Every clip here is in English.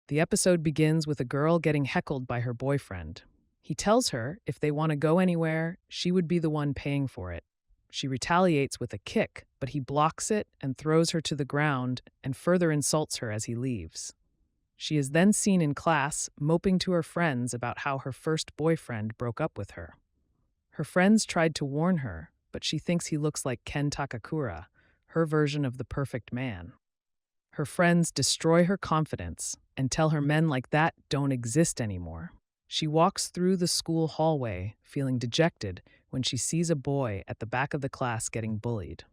The episode begins with a girl getting heckled by her boyfriend. He tells her if they want to go anywhere, she would be the one paying for it. She retaliates with a kick, but he blocks it and throws her to the ground and further insults her as he leaves. She is then seen in class moping to her friends about how her first boyfriend broke up with her. Her friends tried to warn her, but she thinks he looks like Ken Takakura, her version of the perfect man. Her friends destroy her confidence and tell her men like that don't exist anymore. She walks through the school hallway, feeling dejected when she sees a boy at the back of the class getting bullied.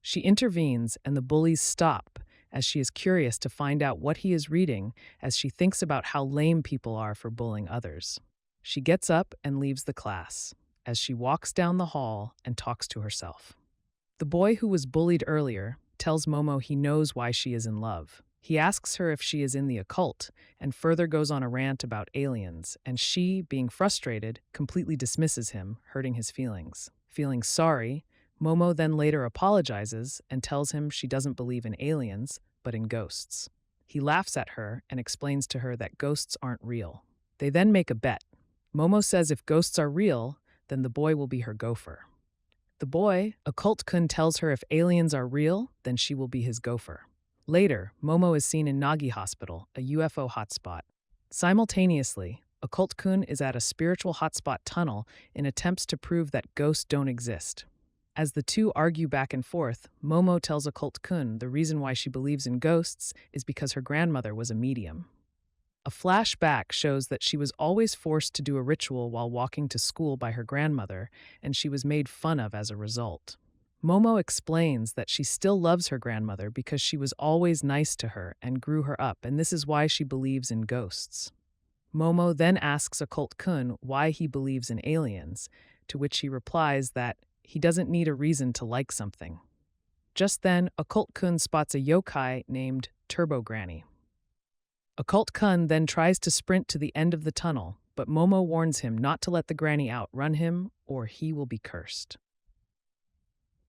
She intervenes and the bullies stop as she is curious to find out what he is reading as she thinks about how lame people are for bullying others. She gets up and leaves the class as she walks down the hall and talks to herself. The boy who was bullied earlier tells Momo he knows why she is in love. He asks her if she is in the occult and further goes on a rant about aliens, and she, being frustrated, completely dismisses him, hurting his feelings. Feeling sorry, Momo then later apologizes and tells him she doesn't believe in aliens, but in ghosts. He laughs at her and explains to her that ghosts aren't real. They then make a bet. Momo says if ghosts are real, then the boy will be her gopher. The boy, Occult-kun, tells her if aliens are real, then she will be his gopher. Later, Momo is seen in Nagi Hospital, a UFO hotspot. Simultaneously, Occult-kun is at a spiritual hotspot tunnel in attempts to prove that ghosts don't exist. As the two argue back and forth, Momo tells Occult-kun the reason why she believes in ghosts is because her grandmother was a medium. A flashback shows that she was always forced to do a ritual while walking to school by her grandmother, and she was made fun of as a result. Momo explains that she still loves her grandmother because she was always nice to her and grew her up, and this is why she believes in ghosts. Momo then asks Occult-kun why he believes in aliens, to which he replies that he doesn't need a reason to like something. Just then, Occult-kun spots a yokai named Turbo Granny. Occult-kun then tries to sprint to the end of the tunnel, but Momo warns him not to let the granny outrun him or he will be cursed.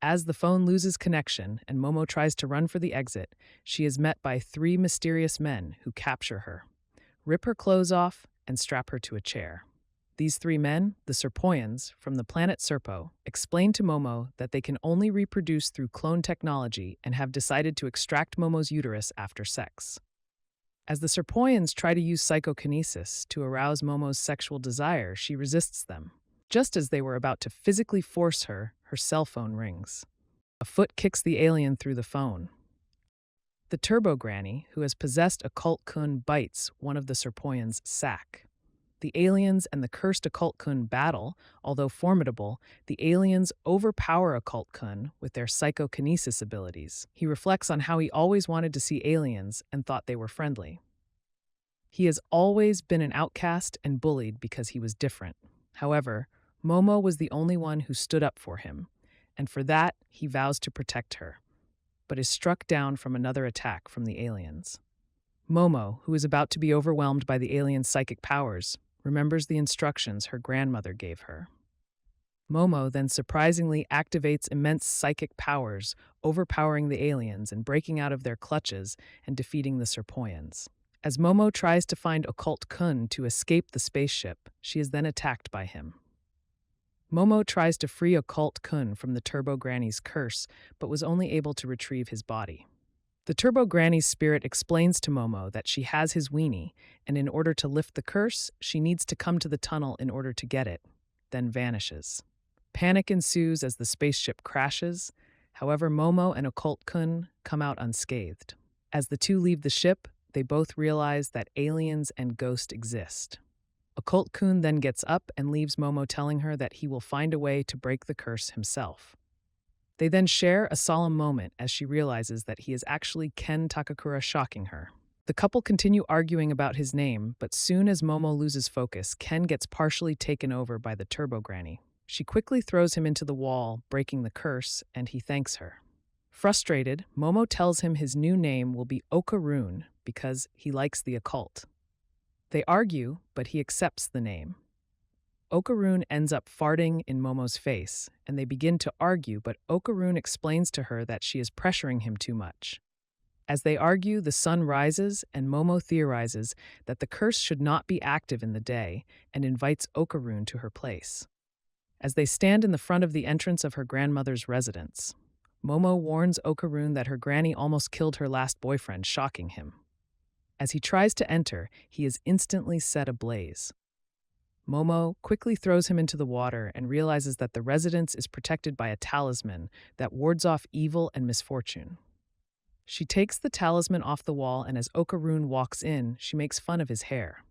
As the phone loses connection and Momo tries to run for the exit, she is met by three mysterious men who capture her, rip her clothes off, and strap her to a chair. These three men, the Serpoians from the planet Serpo, explain to Momo that they can only reproduce through clone technology and have decided to extract Momo's uterus after sex. As the Serpoians try to use psychokinesis to arouse Momo's sexual desire, she resists them. Just as they were about to physically force her, her cell phone rings. A foot kicks the alien through the phone. The Turbo Granny, who has possessed Occult-kun, bites one of the Serpoians' sack. The aliens and the cursed Occult-kun battle. Although formidable, the aliens overpower Occult-kun with their psychokinesis abilities. He reflects on how he always wanted to see aliens and thought they were friendly. He has always been an outcast and bullied because he was different. However, Momo was the only one who stood up for him, and for that he vows to protect her, but is struck down from another attack from the aliens. Momo, who is about to be overwhelmed by the aliens' psychic powers, remembers the instructions her grandmother gave her. Momo then surprisingly activates immense psychic powers, overpowering the aliens and breaking out of their clutches and defeating the Serpoians. As Momo tries to find Occult-kun to escape the spaceship, she is then attacked by him. Momo tries to free Occult-kun from the Turbo Granny's curse, but was only able to retrieve his body. The Turbo Granny's spirit explains to Momo that she has his weenie, and in order to lift the curse, she needs to come to the tunnel in order to get it, then vanishes. Panic ensues as the spaceship crashes. However, Momo and Occult-kun come out unscathed. As the two leave the ship, they both realize that aliens and ghosts exist. Occult-kun then gets up and leaves Momo, telling her that he will find a way to break the curse himself. They then share a solemn moment as she realizes that he is actually Ken Takakura, shocking her. The couple continue arguing about his name, but soon as Momo loses focus, Ken gets partially taken over by the Turbo Granny. She quickly throws him into the wall, breaking the curse, and he thanks her. Frustrated, Momo tells him his new name will be Okarun because he likes the occult. They argue, but he accepts the name. Okarun ends up farting in Momo's face, and they begin to argue, but Okarun explains to her that she is pressuring him too much. As they argue, the sun rises, and Momo theorizes that the curse should not be active in the day and invites Okarun to her place. As they stand in the front of the entrance of her grandmother's residence, Momo warns Okarun that her granny almost killed her last boyfriend, shocking him. As he tries to enter, he is instantly set ablaze. Momo quickly throws him into the water and realizes that the residence is protected by a talisman that wards off evil and misfortune. She takes the talisman off the wall, and as Okarun walks in, she makes fun of his hair.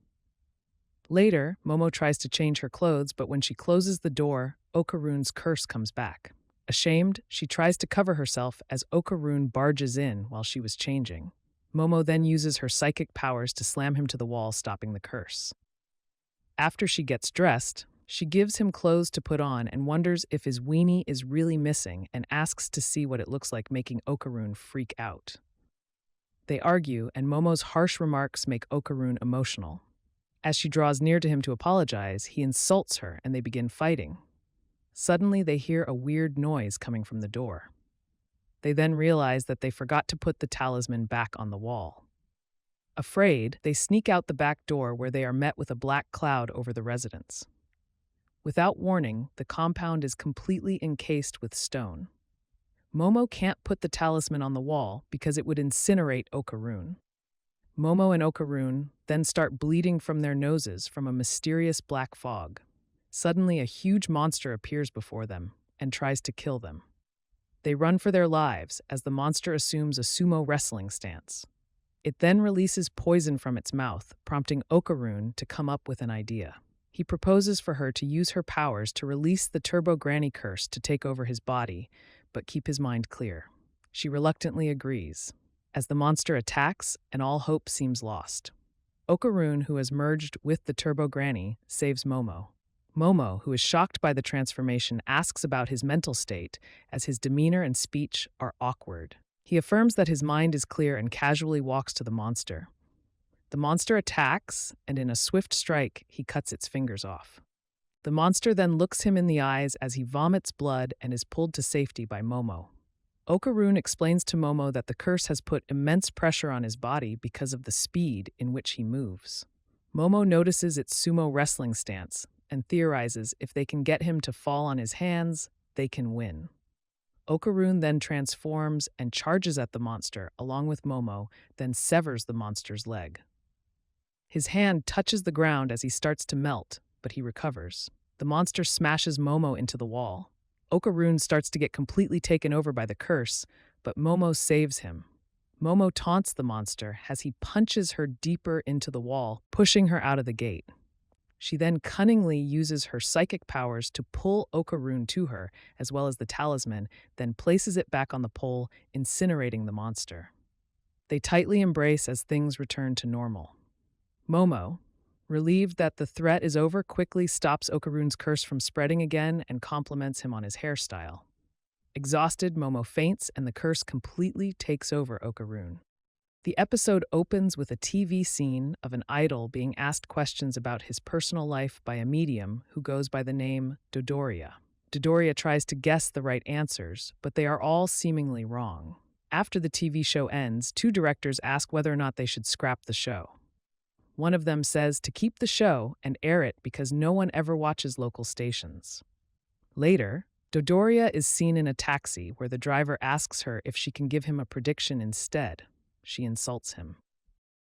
Later, Momo tries to change her clothes, but when she closes the door, Okarun's curse comes back. Ashamed, she tries to cover herself as Okarun barges in while she was changing. Momo then uses her psychic powers to slam him to the wall, stopping the curse. After she gets dressed, she gives him clothes to put on and wonders if his weenie is really missing and asks to see what it looks like, making Okarun freak out. They argue, and Momo's harsh remarks make Okarun emotional. As she draws near to him to apologize, he insults her and they begin fighting. Suddenly, they hear a weird noise coming from the door. They then realize that they forgot to put the talisman back on the wall. Afraid, they sneak out the back door where they are met with a black cloud over the residence. Without warning, the compound is completely encased with stone. Momo can't put the talisman on the wall because it would incinerate Okarun. Momo and Okarun then start bleeding from their noses from a mysterious black fog. Suddenly, a huge monster appears before them and tries to kill them. They run for their lives as the monster assumes a sumo wrestling stance. It then releases poison from its mouth, prompting Okarun to come up with an idea. He proposes for her to use her powers to release the Turbo Granny curse to take over his body, but keep his mind clear. She reluctantly agrees, as the monster attacks and all hope seems lost. Okarun, who has merged with the Turbo Granny, saves Momo. Momo, who is shocked by the transformation, asks about his mental state, as his demeanor and speech are awkward. He affirms that his mind is clear and casually walks to the monster. The monster attacks, and in a swift strike, he cuts its fingers off. The monster then looks him in the eyes as he vomits blood and is pulled to safety by Momo. Okarun explains to Momo that the curse has put immense pressure on his body because of the speed in which he moves. Momo notices its sumo wrestling stance and theorizes if they can get him to fall on his hands, they can win. Okarun then transforms and charges at the monster along with Momo, then severs the monster's leg. His hand touches the ground as he starts to melt, but he recovers. The monster smashes Momo into the wall. Okarun starts to get completely taken over by the curse, but Momo saves him. Momo taunts the monster as he punches her deeper into the wall, pushing her out of the gate. She then cunningly uses her psychic powers to pull Okarun to her, as well as the talisman, then places it back on the pole, incinerating the monster. They tightly embrace as things return to normal. Momo, relieved that the threat is over, quickly stops Okarun's curse from spreading again and compliments him on his hairstyle. Exhausted, Momo faints and the curse completely takes over Okarun. The episode opens with a TV scene of an idol being asked questions about his personal life by a medium who goes by the name Dodoria. Dodoria tries to guess the right answers, but they are all seemingly wrong. After the TV show ends, two directors ask whether or not they should scrap the show. One of them says to keep the show and air it because no one ever watches local stations. Later, Dodoria is seen in a taxi where the driver asks her if she can give him a prediction instead. She insults him.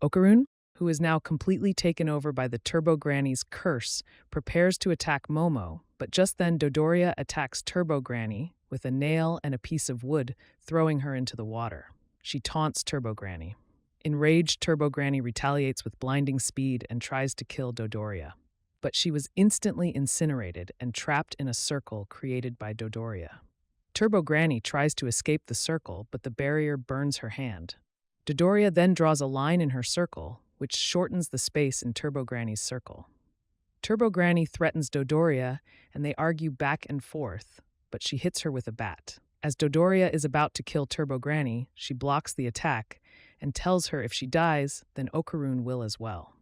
Okarun, who is now completely taken over by the Turbo Granny's curse, prepares to attack Momo, but just then Dodoria attacks Turbo Granny with a nail and a piece of wood, throwing her into the water. She taunts Turbo Granny. Enraged, Turbo Granny retaliates with blinding speed and tries to kill Dodoria. But she was instantly incinerated and trapped in a circle created by Dodoria. Turbo Granny tries to escape the circle, but the barrier burns her hand. Dodoria then draws a line in her circle, which shortens the space in Turbo Granny's circle. Turbo Granny threatens Dodoria, and they argue back and forth, but she hits her with a bat. As Dodoria is about to kill Turbo Granny, she blocks the attack and tells her if she dies, then Okarun will as well.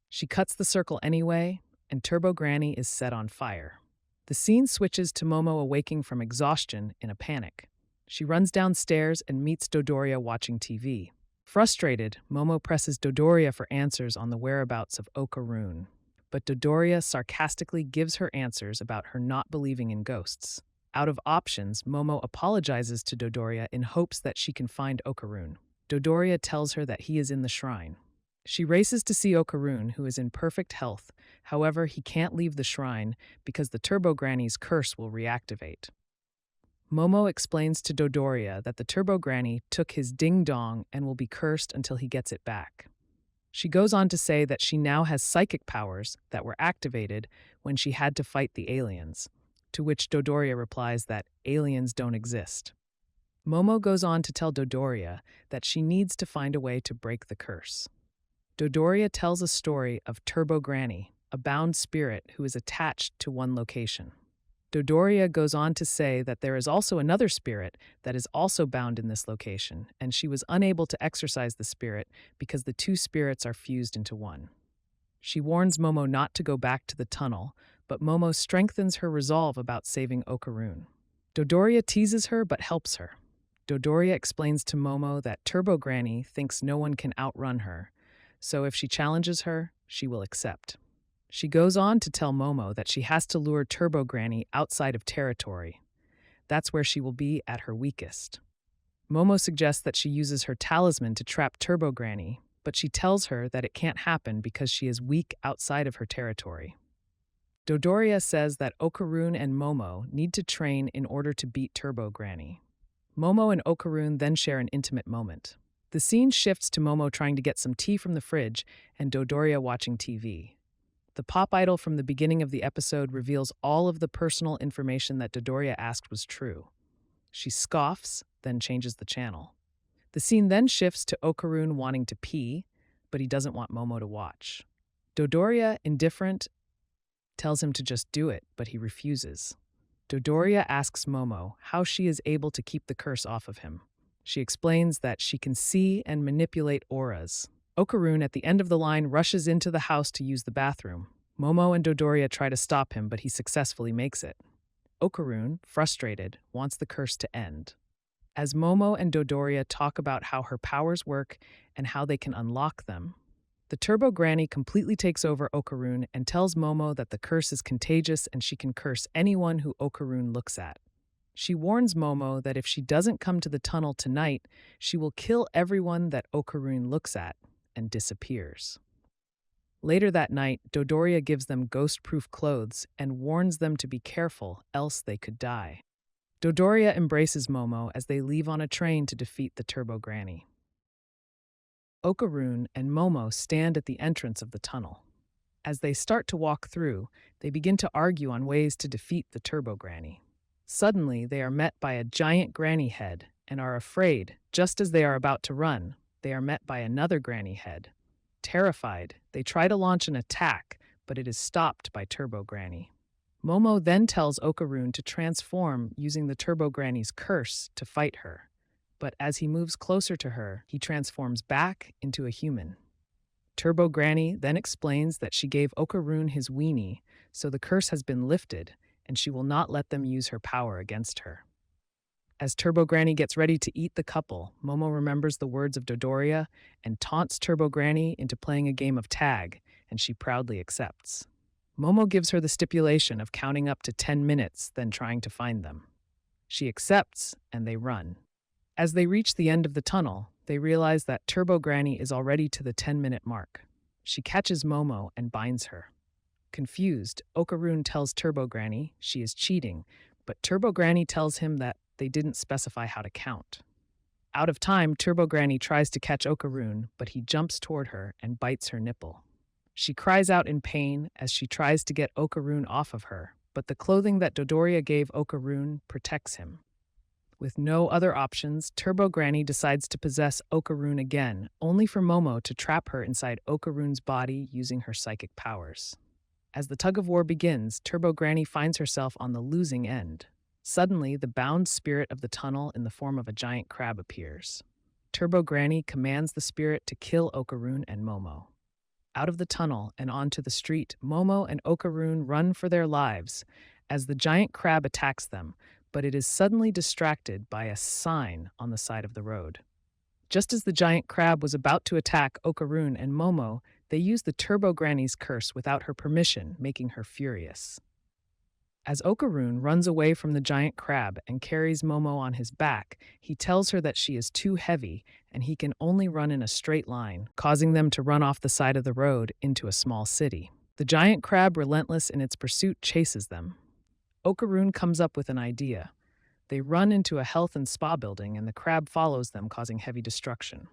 She cuts the circle anyway, and Turbo Granny is set on fire. The scene switches to Momo awaking from exhaustion in a panic. She runs downstairs and meets Dodoria watching TV. Frustrated, Momo presses Dodoria for answers on the whereabouts of Okarun. But Dodoria sarcastically gives her answers about her not believing in ghosts. Out of options, Momo apologizes to Dodoria in hopes that she can find Okarun. Dodoria tells her that he is in the shrine. She races to see Okarun, who is in perfect health. However, he can't leave the shrine because the Turbo Granny's curse will reactivate. Momo explains to Dodoria that the Turbo Granny took his ding-dong and will be cursed until he gets it back. She goes on to say that she now has psychic powers that were activated when she had to fight the aliens, to which Dodoria replies that aliens don't exist. Momo goes on to tell Dodoria that she needs to find a way to break the curse. Dodoria tells a story of Turbo Granny, a bound spirit who is attached to one location. Dodoria goes on to say that there is also another spirit that is also bound in this location, and she was unable to exorcise the spirit because the two spirits are fused into one. She warns Momo not to go back to the tunnel, but Momo strengthens her resolve about saving Okarun. Dodoria teases her but helps her. Dodoria explains to Momo that Turbo Granny thinks no one can outrun her, so if she challenges her, she will accept. She goes on to tell Momo that she has to lure Turbo Granny outside of territory. That's where she will be at her weakest. Momo suggests that she uses her talisman to trap Turbo Granny, but she tells her that it can't happen because she is weak outside of her territory. Dodoria says that Okarun and Momo need to train in order to beat Turbo Granny. Momo and Okarun then share an intimate moment. The scene shifts to Momo trying to get some tea from the fridge and Dodoria watching TV. The pop idol from the beginning of the episode reveals all of the personal information that Dodoria asked was true. She scoffs, then changes the channel. The scene then shifts to Okarun wanting to pee, but he doesn't want Momo to watch. Dodoria, indifferent, tells him to just do it, but he refuses. Dodoria asks Momo how she is able to keep the curse off of him. She explains that she can see and manipulate auras. Okarun, at the end of the line, rushes into the house to use the bathroom. Momo and Dodoria try to stop him, but he successfully makes it. Okarun, frustrated, wants the curse to end. As Momo and Dodoria talk about how her powers work and how they can unlock them, the Turbo Granny completely takes over Okarun and tells Momo that the curse is contagious and she can curse anyone who Okarun looks at. She warns Momo that if she doesn't come to the tunnel tonight, she will kill everyone that Okarun looks at and disappears. Later that night, Dodoria gives them ghost-proof clothes and warns them to be careful, else they could die. Dodoria embraces Momo as they leave on a train to defeat the Turbo Granny. Okarun and Momo stand at the entrance of the tunnel. As they start to walk through, they begin to argue on ways to defeat the Turbo Granny. Suddenly, they are met by a giant granny head and are afraid. Just as they are about to run, they are met by another granny head. Terrified, they try to launch an attack, but it is stopped by Turbo Granny. Momo then tells Okarun to transform using the Turbo Granny's curse to fight her. But as he moves closer to her, he transforms back into a human. Turbo Granny then explains that she gave Okarun his weenie, so the curse has been lifted, and she will not let them use her power against her. As Turbo Granny gets ready to eat the couple, Momo remembers the words of Dodoria and taunts Turbo Granny into playing a game of tag, and she proudly accepts. Momo gives her the stipulation of counting up to 10 minutes, then trying to find them. She accepts, and they run. As they reach the end of the tunnel, they realize that Turbo Granny is already to the 10-minute mark. She catches Momo and binds her. Confused, Okarun tells Turbo Granny she is cheating, but Turbo Granny tells him that they didn't specify how to count. Out of time, Turbo Granny tries to catch Okarun, but he jumps toward her and bites her nipple. She cries out in pain as she tries to get Okarun off of her, but the clothing that Dodoria gave Okarun protects him. With no other options, Turbo Granny decides to possess Okarun again, only for Momo to trap her inside Okarun's body using her psychic powers. As the tug-of-war begins, Turbo Granny finds herself on the losing end. Suddenly, the bound spirit of the tunnel in the form of a giant crab appears. Turbo Granny commands the spirit to kill Okarun and Momo. Out of the tunnel and onto the street, Momo and Okarun run for their lives as the giant crab attacks them, but it is suddenly distracted by a sign on the side of the road. Just as the giant crab was about to attack Okarun and Momo, they used the Turbo Granny's curse without her permission, making her furious. As Okarun runs away from the giant crab and carries Momo on his back, he tells her that she is too heavy and he can only run in a straight line, causing them to run off the side of the road into a small city. The giant crab, relentless in its pursuit, chases them. Okarun comes up with an idea. They run into a health and spa building and the crab follows them, causing heavy destruction.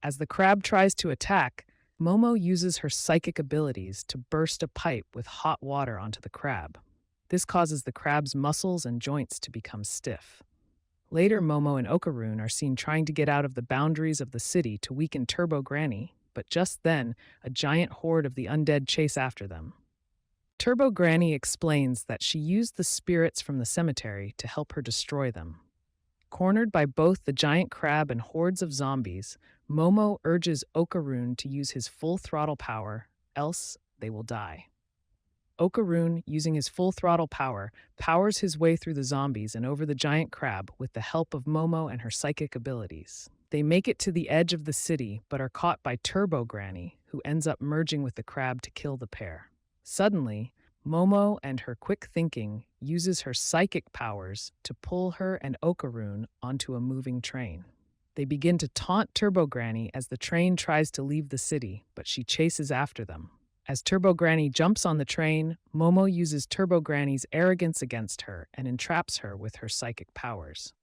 As the crab tries to attack, Momo uses her psychic abilities to burst a pipe with hot water onto the crab. This causes the crab's muscles and joints to become stiff. Later, Momo and Okarun are seen trying to get out of the boundaries of the city to weaken Turbo Granny, but just then, a giant horde of the undead chase after them. Turbo Granny explains that she used the spirits from the cemetery to help her destroy them. Cornered by both the giant crab and hordes of zombies, Momo urges Okarun to use his full throttle power, else they will die. Okarun, using his full throttle power, powers his way through the zombies and over the giant crab with the help of Momo and her psychic abilities. They make it to the edge of the city, but are caught by Turbo Granny, who ends up merging with the crab to kill the pair. Suddenly, Momo and her quick thinking uses her psychic powers to pull her and Okarun onto a moving train. They begin to taunt Turbo Granny as the train tries to leave the city, but she chases after them. As Turbo Granny jumps on the train, Momo uses Turbo Granny's arrogance against her and entraps her with her psychic powers.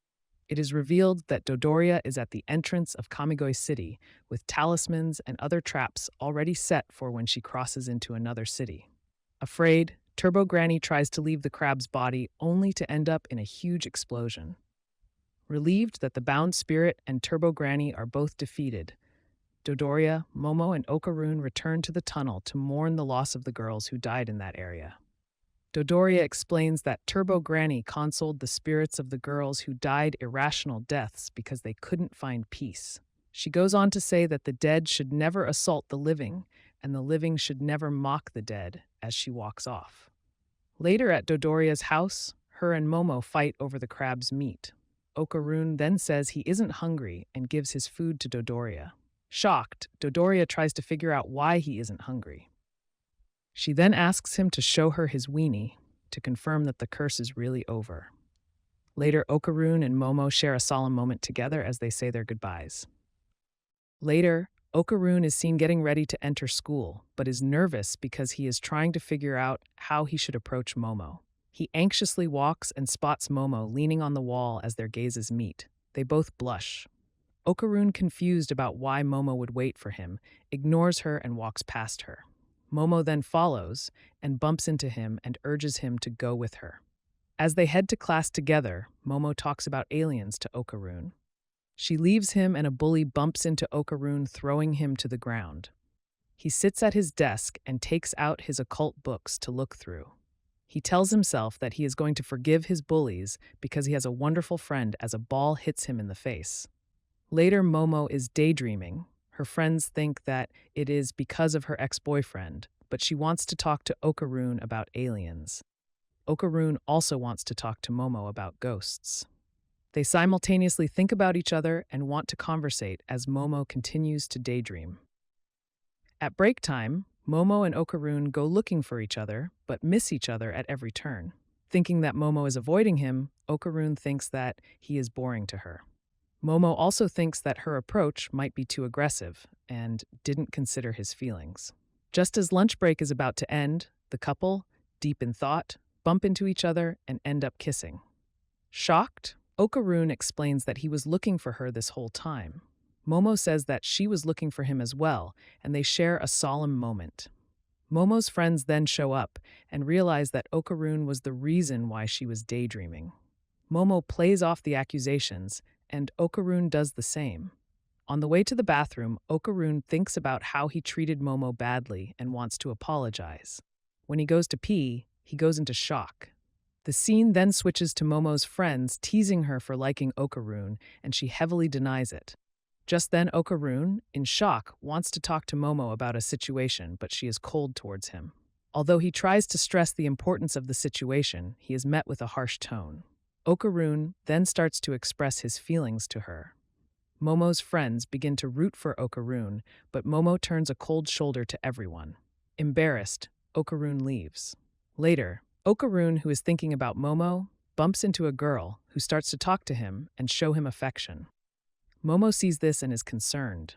It is revealed that Dodoria is at the entrance of Kamigoi City, with talismans and other traps already set for when she crosses into another city. Afraid, Turbo Granny tries to leave the crab's body only to end up in a huge explosion. Relieved that the bound spirit and Turbo Granny are both defeated, Dodoria, Momo, and Okarun return to the tunnel to mourn the loss of the girls who died in that area. Dodoria explains that Turbo Granny consoled the spirits of the girls who died irrational deaths because they couldn't find peace. She goes on to say that the dead should never assault the living, and the living should never mock the dead, as she walks off. Later at Dodoria's house, her and Momo fight over the crab's meat. Okarun then says he isn't hungry and gives his food to Dodoria. Shocked, Dodoria tries to figure out why he isn't hungry. She then asks him to show her his weenie to confirm that the curse is really over. Later, Okarun and Momo share a solemn moment together as they say their goodbyes. Later, Okarun is seen getting ready to enter school, but is nervous because he is trying to figure out how he should approach Momo. He anxiously walks and spots Momo leaning on the wall as their gazes meet. They both blush. Okarun, confused about why Momo would wait for him, ignores her and walks past her. Momo then follows and bumps into him and urges him to go with her. As they head to class together, Momo talks about aliens to Okarun. She leaves him and a bully bumps into Okarun, throwing him to the ground. He sits at his desk and takes out his occult books to look through. He tells himself that he is going to forgive his bullies because he has a wonderful friend as a ball hits him in the face. Later, Momo is daydreaming. Her friends think that it is because of her ex-boyfriend, but she wants to talk to Okarun about aliens. Okarun also wants to talk to Momo about ghosts. They simultaneously think about each other and want to conversate as Momo continues to daydream. At break time, Momo and Okarun go looking for each other, but miss each other at every turn. Thinking that Momo is avoiding him, Okarun thinks that he is boring to her. Momo also thinks that her approach might be too aggressive and didn't consider his feelings. Just as lunch break is about to end, the couple, deep in thought, bump into each other and end up kissing. Shocked, Okarun explains that he was looking for her this whole time. Momo says that she was looking for him as well, and they share a solemn moment. Momo's friends then show up and realize that Okarun was the reason why she was daydreaming. Momo plays off the accusations, and Okarun does the same. On the way to the bathroom, Okarun thinks about how he treated Momo badly and wants to apologize. When he goes to pee, he goes into shock. The scene then switches to Momo's friends teasing her for liking Okarun, and she heavily denies it. Just then, Okarun, in shock, wants to talk to Momo about a situation, but she is cold towards him. Although he tries to stress the importance of the situation, he is met with a harsh tone. Okarun then starts to express his feelings to her. Momo's friends begin to root for Okarun, but Momo turns a cold shoulder to everyone. Embarrassed, Okarun leaves. Later, Okarun, who is thinking about Momo, bumps into a girl who starts to talk to him and show him affection. Momo sees this and is concerned.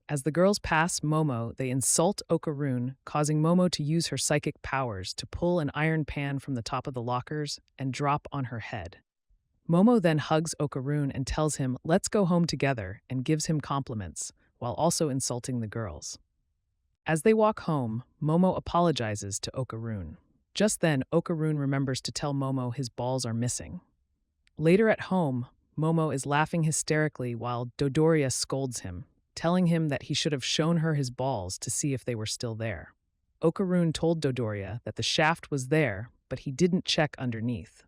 As the girls pass Momo, they insult Okarun, causing Momo to use her psychic powers to pull an iron pan from the top of the lockers and drop on her head. Momo then hugs Okarun and tells him, "Let's go home together," and gives him compliments, while also insulting the girls. As they walk home, Momo apologizes to Okarun. Just then, Okarun remembers to tell Momo his balls are missing. Later at home, Momo is laughing hysterically while Dodoria scolds him, telling him that he should have shown her his balls to see if they were still there. Okarun told Dodoria that the shaft was there, but he didn't check underneath.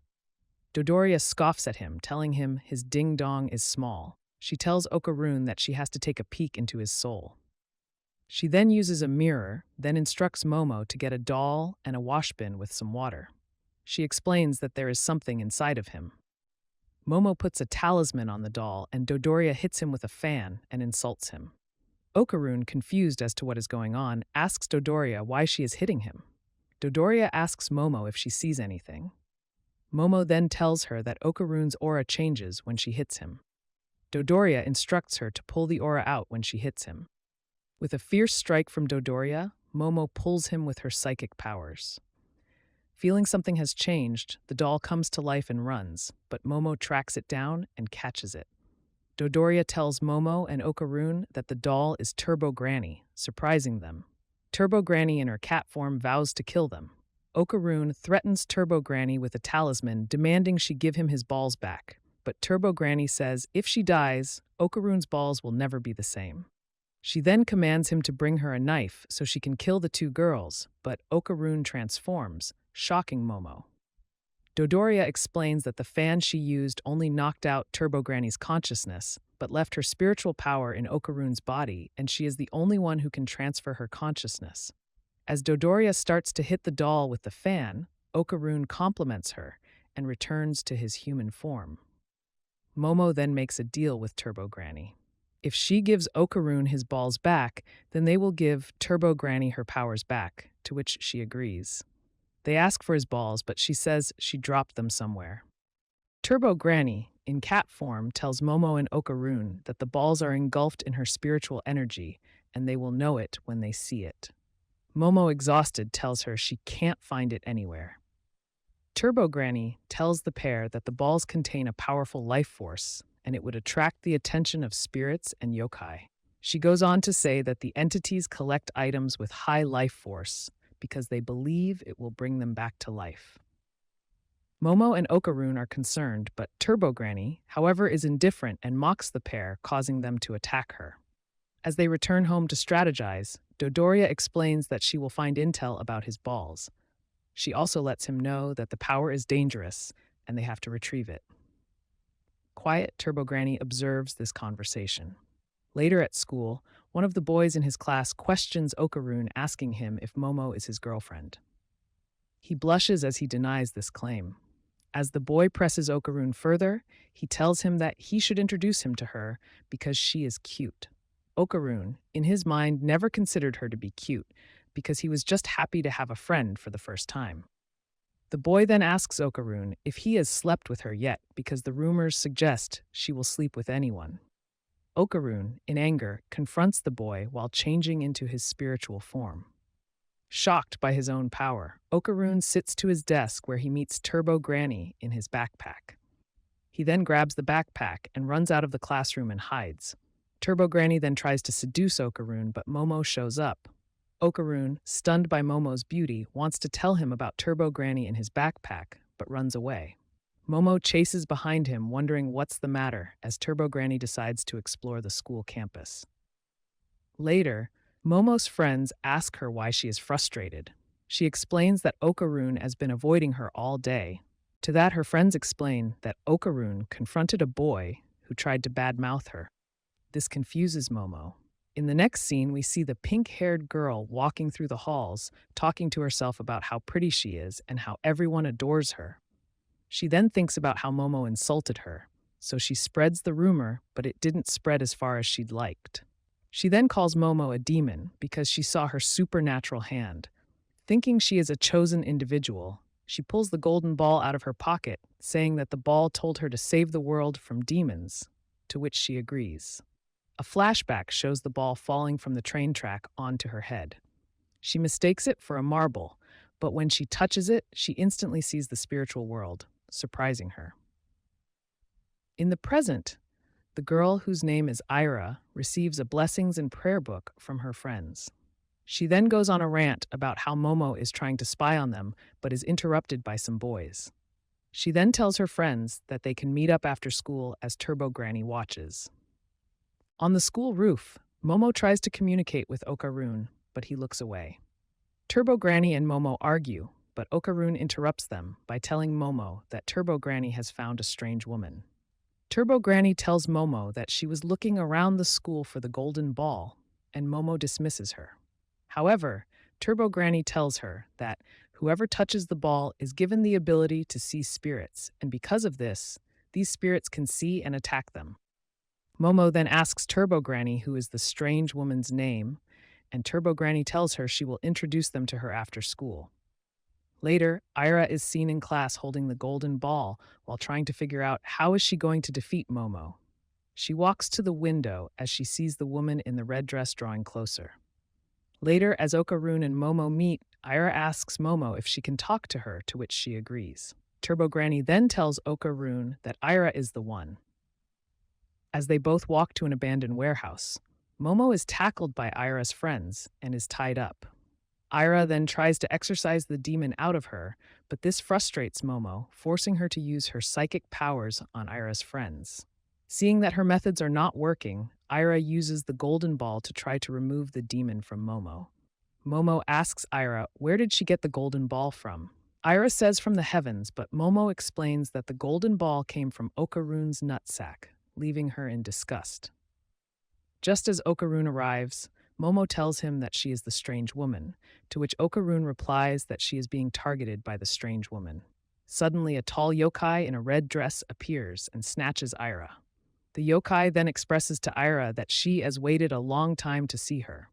Dodoria scoffs at him, telling him his ding-dong is small. She tells Okarun that she has to take a peek into his soul. She then uses a mirror, then instructs Momo to get a doll and a washbin with some water. She explains that there is something inside of him. Momo puts a talisman on the doll, and Dodoria hits him with a fan and insults him. Okarun, confused as to what is going on, asks Dodoria why she is hitting him. Dodoria asks Momo if she sees anything. Momo then tells her that Okarun's aura changes when she hits him. Dodoria instructs her to pull the aura out when she hits him. With a fierce strike from Dodoria, Momo pulls him with her psychic powers. Feeling something has changed, the doll comes to life and runs, but Momo tracks it down and catches it. Dodoria tells Momo and Okarun that the doll is Turbo Granny, surprising them. Turbo Granny in her cat form vows to kill them. Okarun threatens Turbo Granny with a talisman, demanding she give him his balls back. But Turbo Granny says if she dies, Okarun's balls will never be the same. She then commands him to bring her a knife so she can kill the two girls, but Okarun transforms, shocking Momo. Dodoria explains that the fan she used only knocked out Turbo Granny's consciousness, but left her spiritual power in Okarun's body, and she is the only one who can transfer her consciousness. As Dodoria starts to hit the doll with the fan, Okarun compliments her and returns to his human form. Momo then makes a deal with Turbo Granny. If she gives Okarun his balls back, then they will give Turbo Granny her powers back, to which she agrees. They ask for his balls, but she says she dropped them somewhere. Turbo Granny, in cat form, tells Momo and Okarun that the balls are engulfed in her spiritual energy, and they will know it when they see it. Momo, exhausted, tells her she can't find it anywhere. Turbo Granny tells the pair that the balls contain a powerful life force, and it would attract the attention of spirits and yokai. She goes on to say that the entities collect items with high life force because they believe it will bring them back to life. Momo and Okarun are concerned, but Turbo Granny, however, is indifferent and mocks the pair, causing them to attack her. As they return home to strategize, Dodoria explains that she will find intel about his balls. She also lets him know that the power is dangerous and they have to retrieve it. Quiet Turbo Granny observes this conversation. Later at school, one of the boys in his class questions Okarun, asking him if Momo is his girlfriend. He blushes as he denies this claim. As the boy presses Okarun further, he tells him that he should introduce him to her because she is cute. Okarun, in his mind, never considered her to be cute because he was just happy to have a friend for the first time. The boy then asks Okarun if he has slept with her yet because the rumors suggest she will sleep with anyone. Okarun, in anger, confronts the boy while changing into his spiritual form. Shocked by his own power, Okarun sits to his desk where he meets Turbo Granny in his backpack. He then grabs the backpack and runs out of the classroom and hides. Turbo Granny then tries to seduce Okarun, but Momo shows up. Okarun, stunned by Momo's beauty, wants to tell him about Turbo Granny in his backpack, but runs away. Momo chases behind him, wondering what's the matter, as Turbo Granny decides to explore the school campus. Later, Momo's friends ask her why she is frustrated. She explains that Okarun has been avoiding her all day. To that, her friends explain that Okarun confronted a boy who tried to badmouth her. This confuses Momo. In the next scene, we see the pink-haired girl walking through the halls, talking to herself about how pretty she is and how everyone adores her. She then thinks about how Momo insulted her. so she spreads the rumor, but it didn't spread as far as she'd liked. She then calls Momo a demon because she saw her supernatural hand. Thinking she is a chosen individual, she pulls the golden ball out of her pocket, saying that the ball told her to save the world from demons, to which she agrees. A flashback shows the ball falling from the train track onto her head. She mistakes it for a marble, but when she touches it, she instantly sees the spiritual world, surprising her. In the present, the girl, whose name is Ira, receives a blessings and prayer book from her friends. She then goes on a rant about how Momo is trying to spy on them, but is interrupted by some boys. She then tells her friends that they can meet up after school as Turbo Granny watches. On the school roof, Momo tries to communicate with Okarun, but he looks away. Turbo Granny and Momo argue, but Okarun interrupts them by telling Momo that Turbo Granny has found a strange woman. Turbo Granny tells Momo that she was looking around the school for the golden ball, and Momo dismisses her. However, Turbo Granny tells her that whoever touches the ball is given the ability to see spirits, and because of this, these spirits can see and attack them. Momo then asks Turbo Granny who is the strange woman's name, and Turbo Granny tells her she will introduce them to her after school. Later, Ira is seen in class holding the golden ball while trying to figure out how is she going to defeat Momo. She walks to the window as she sees the woman in the red dress drawing closer. Later, as Okarun and Momo meet, Ira asks Momo if she can talk to her, to which she agrees. Turbo Granny then tells Okarun that Ira is the one. As they both walk to an abandoned warehouse, Momo is tackled by Ira's friends and is tied up. Ira then tries to exorcise the demon out of her, but this frustrates Momo, forcing her to use her psychic powers on Ira's friends. Seeing that her methods are not working, Ira uses the golden ball to try to remove the demon from Momo. Momo asks Ira where did she get the golden ball from. Ira says from the heavens, but Momo explains that the golden ball came from Okarun's nutsack, leaving her in disgust. Just as Okarun arrives, Momo tells him that she is the strange woman, to which Okarun replies that she is being targeted by the strange woman. Suddenly, a tall yokai in a red dress appears and snatches Ira. The yokai then expresses to Ira that she has waited a long time to see her.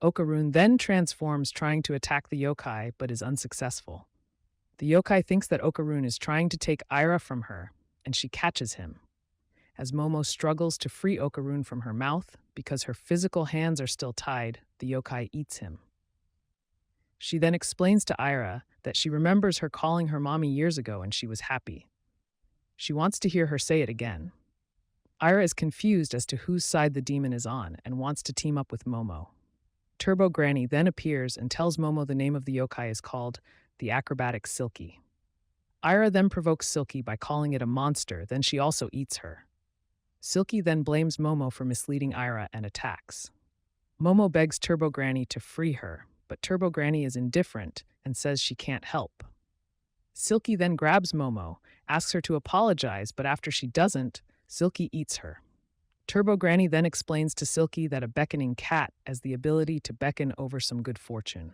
Okarun then transforms trying to attack the yokai but is unsuccessful. The yokai thinks that Okarun is trying to take Ira from her, and she catches him. As Momo struggles to free Okarun from her mouth, because her physical hands are still tied, the yokai eats him. She then explains to Ira that she remembers her calling her mommy years ago and she was happy. She wants to hear her say it again. Ira is confused as to whose side the demon is on and wants to team up with Momo. Turbo Granny then appears and tells Momo the name of the yokai is called the acrobatic Silky. Ira then provokes Silky by calling it a monster, then she also eats her. Silky then blames Momo for misleading Ira and attacks. Momo begs Turbo Granny to free her, but Turbo Granny is indifferent and says she can't help. Silky then grabs Momo, asks her to apologize, but after she doesn't, Silky eats her. Turbo Granny then explains to Silky that a beckoning cat has the ability to beckon over some good fortune.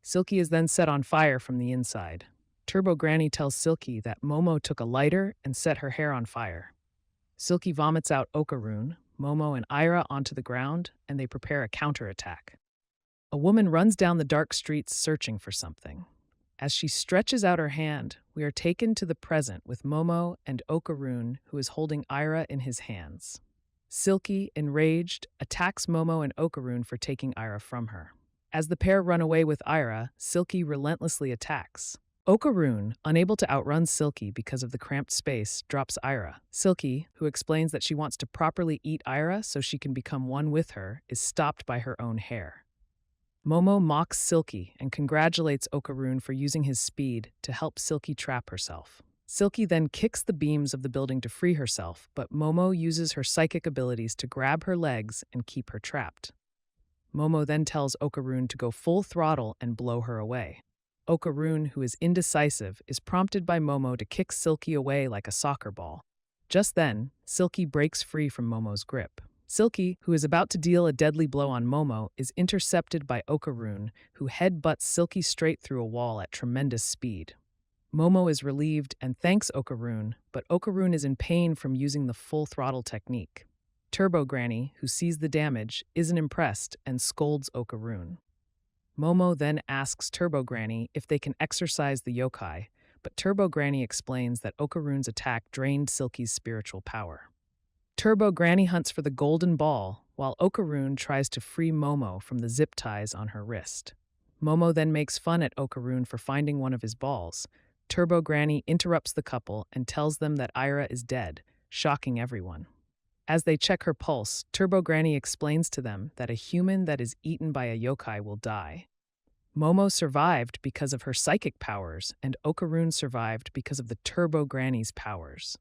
Silky is then set on fire from the inside. Turbo Granny tells Silky that Momo took a lighter and set her hair on fire. Silky vomits out Okarun, Momo, and Ira onto the ground, and they prepare a counterattack. A woman runs down the dark streets searching for something. As she stretches out her hand, we are taken to the present with Momo and Okarun, who is holding Ira in his hands. Silky, enraged, attacks Momo and Okarun for taking Ira from her. As the pair run away with Ira, Silky relentlessly attacks. Okarun, unable to outrun Silky because of the cramped space, drops Ira. Silky, who explains that she wants to properly eat Ira so she can become one with her, is stopped by her own hair. Momo mocks Silky and congratulates Okarun for using his speed to help Silky trap herself. Silky then kicks the beams of the building to free herself, but Momo uses her psychic abilities to grab her legs and keep her trapped. Momo then tells Okarun to go full throttle and blow her away. Okarun, who is indecisive, is prompted by Momo to kick Silky away like a soccer ball. Just then, Silky breaks free from Momo's grip. Silky, who is about to deal a deadly blow on Momo, is intercepted by Okarun, who headbutts Silky straight through a wall at tremendous speed. Momo is relieved and thanks Okarun, but Okarun is in pain from using the full throttle technique. Turbo Granny, who sees the damage, isn't impressed and scolds Okarun. Momo then asks Turbo Granny if they can exorcise the yokai, but Turbo Granny explains that Okarun's attack drained Silky's spiritual power. Turbo Granny hunts for the golden ball, while Okarun tries to free Momo from the zip ties on her wrist. Momo then makes fun at Okarun for finding one of his balls. Turbo Granny interrupts the couple and tells them that Ira is dead, shocking everyone. As they check her pulse, Turbo Granny explains to them that a human that is eaten by a yokai will die. Momo survived because of her psychic powers, and Okarun survived because of the Turbo Granny's powers.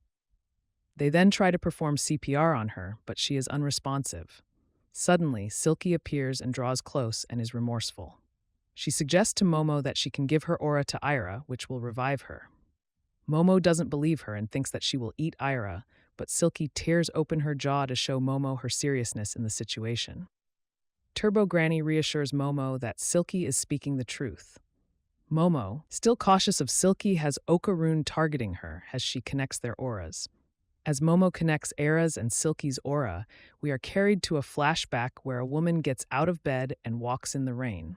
They then try to perform CPR on her, but she is unresponsive. Suddenly, Silky appears and draws close and is remorseful. She suggests to Momo that she can give her aura to Ira, which will revive her. Momo doesn't believe her and thinks that she will eat Ira, but Silky tears open her jaw to show Momo her seriousness in the situation. Turbo Granny reassures Momo that Silky is speaking the truth. Momo, still cautious of Silky, has Okarun targeting her as she connects their auras. As Momo connects Era's and Silky's aura, we are carried to a flashback where a woman gets out of bed and walks in the rain.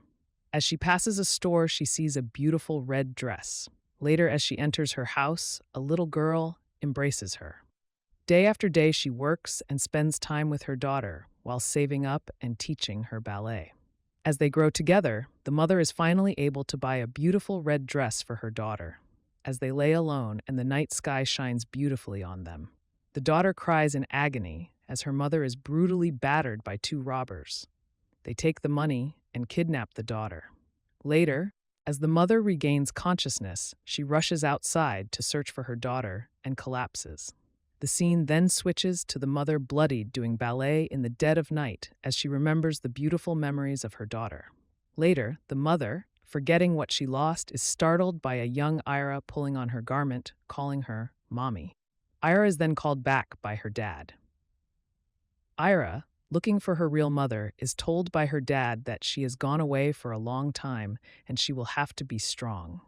As she passes a store, she sees a beautiful red dress. Later, as she enters her house, a little girl embraces her. Day after day, she works and spends time with her daughter while saving up and teaching her ballet. As they grow together, the mother is finally able to buy a beautiful red dress for her daughter. As they lay alone and the night sky shines beautifully on them, the daughter cries in agony as her mother is brutally battered by two robbers. They take the money and kidnap the daughter. Later, as the mother regains consciousness, she rushes outside to search for her daughter and collapses. The scene then switches to the mother bloodied doing ballet in the dead of night as she remembers the beautiful memories of her daughter. Later, the mother, forgetting what she lost, is startled by a young Ira pulling on her garment, calling her Mommy. Ira is then called back by her dad. Ira, looking for her real mother, is told by her dad that she has gone away for a long time and she will have to be strong.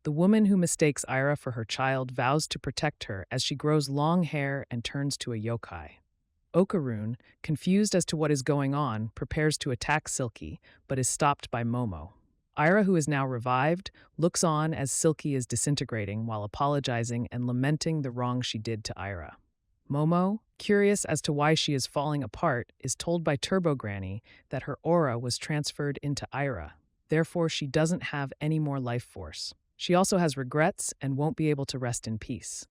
The woman who mistakes Ira for her child vows to protect her as she grows long hair and turns to a yokai. Okarun, confused as to what is going on, prepares to attack Silky, but is stopped by Momo. Ira, who is now revived, looks on as Silky is disintegrating while apologizing and lamenting the wrong she did to Ira. Momo, curious as to why she is falling apart, is told by Turbo Granny that her aura was transferred into Ira. Therefore, she doesn't have any more life force. She also has regrets and won't be able to rest in peace.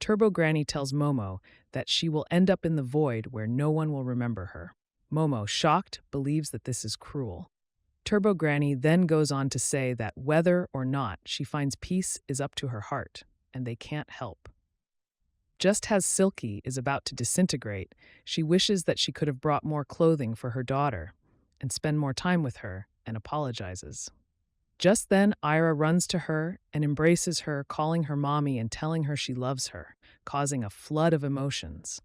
Turbo Granny tells Momo that she will end up in the void where no one will remember her. Momo, shocked, believes that this is cruel. Turbo Granny then goes on to say that whether or not she finds peace is up to her heart, and they can't help. Just as Silky is about to disintegrate, she wishes that she could have brought more clothing for her daughter and spend more time with her and apologizes. Just then, Ira runs to her and embraces her, calling her mommy and telling her she loves her, causing a flood of emotions.